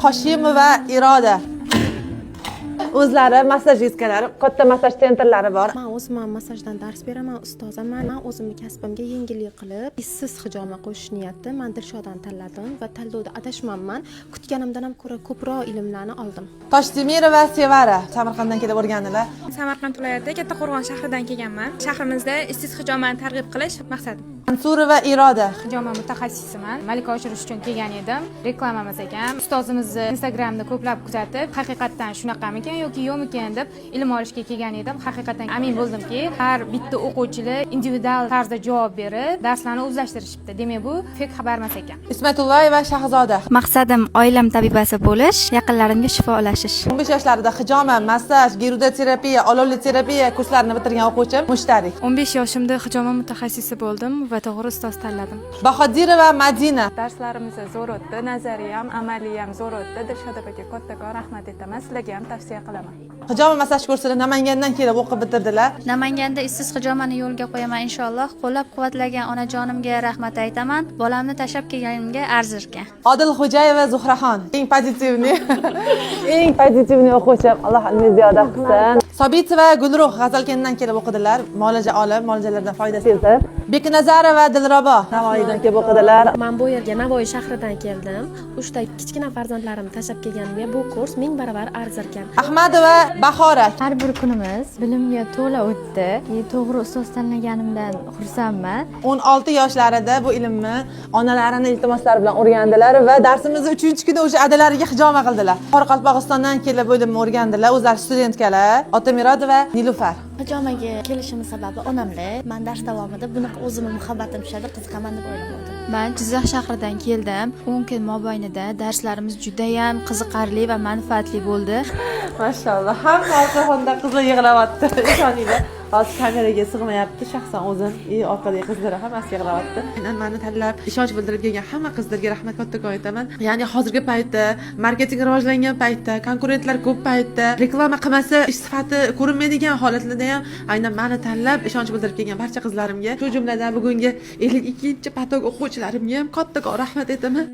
Hoshimova va Iroda. O'zlari massajistkalar, katta massaj sentrlari bor. Men o'zim massajdan dars beraman, ustozaman. Men o'zimning kasbimga yengillik qilib, issiz hijoma qo'shish niyatida men Dilshodani tanladim va tanlovda adashmanman. Kutganimdan ham ko'ra ko'proq ilmlarni oldim. Toshdemirova va Sevara Samarqanddan kelib o'rgandilar. Samarqand viloyati Kattaqo'rg'on shahridan kelganman. Shahrimizda issiz hijomani targ'ib qilish maqsadim. Mansurova va Iroda. Hijoma mutaxassisiman. Malaka oshirish uchun kelgan edim. Reklamamiz ekan. Ustozimizni Instagramda ko'plab kuzatib, haqiqatan shunaqamikan yoki yo'qmikan deb ilm olishga kelgan edim. Haqiqatan amin bo'ldimki, har bitta o'quvchilar individual tarzda javob berib, darslarni o'zlashtirishibdi. Demak, bu fake xabar emas ekan. Ismatullayeva va Shahzoda. Maqsadim oilam tabibasi bo'lish, yaqinlarimga shifo ulashish. 15 yoshlarida hijoma, massaj, girudoterapiya, olovli terapiya kurslarini bitirgan o'quvchim mushtarik. 15 yoshimda hijoma mutaxassisi bo'ldim va to'g'ri ustoz tanladim. Bahodirova va Madina. Darslarimiz zo'r o'tdi, nazariy ham, amaliy ham zo'r o'tdi. Dilshod opaga kattakon rahmat aytaman. Sizlarga ham tavsiya qilaman. Hijoma massaj kursini Namangandan kelib o'qib bitirdilar. Namanganda issiz hijomani yo'lga qo'yaman inshaalloh. Qo'llab-quvvatlagan onajonimga rahmat aytaman. Bolamni tashlab kelganimga arzirkan. Odilxo'jayeva va Zuhraxon. Eng pozitivni o'quvchim. Alloh ilmingizni ziyoda qilsin. Sobitova va Gulruh G'azalkendan kelib o'qidilar. Muolaja olib, muolajalardan foyda sezib. Beknazarova va Dilrabo Navoiydan kelib o'qidilar. Men bu yerga Navoiy shahridan keldim. Uchta kichkina farzandlarimni tashlab kelganimga bu kurs 1000 barobar arzirkan. Ahmadova Bahora. Har bir kunimiz bilimga to'la o'tdi. To'g'ri ustoz tanlaganimdan xursandman. 16 yoshlarida bu ilmni onalarini iltimoslari bilan o'rgandilar va darsimizni 3-kuni o'sha adalariga hijoma qildilar. Qoraqalpog'istondan kelib bu ilmni o'rgandilar. O'zlari studentkalar. Otamirod va Nilufar. Hijomaga kelishim sababi onamlar. Men dars davomida bunaqa o'zimning muhabbatim tushadi, qiziqaman deb o'ylagandim. Men Jizzax shahridan keldim. 10 kun mobaynida darslarimiz juda ham qiziqarli va manfaatli bo'ldi. Mashalloh, hamma orqaxonda qizlar yig'layapti. Ishoninglar. Hozir kameraga sig'mayapti. Shaxsan o'zim, orqadagi qizlar hammasi yig'layapti. Meni tanlab, ishonch bildirib kelgan hamma qizlarga rahmat kattakon aytaman. Ya'ni hozirgi paytda, marketing rivojlangan paytda, konkurentlar ko'p paytda, reklama qilmasa ish sifati ko'rinmaydigan holatlarda ham aynan meni tanlab ishonch bildirib kelgan barcha qizlarimga, shu jumladan bugungi 52-patog o'quvchilarimga ham kattakon rahmat aytaman.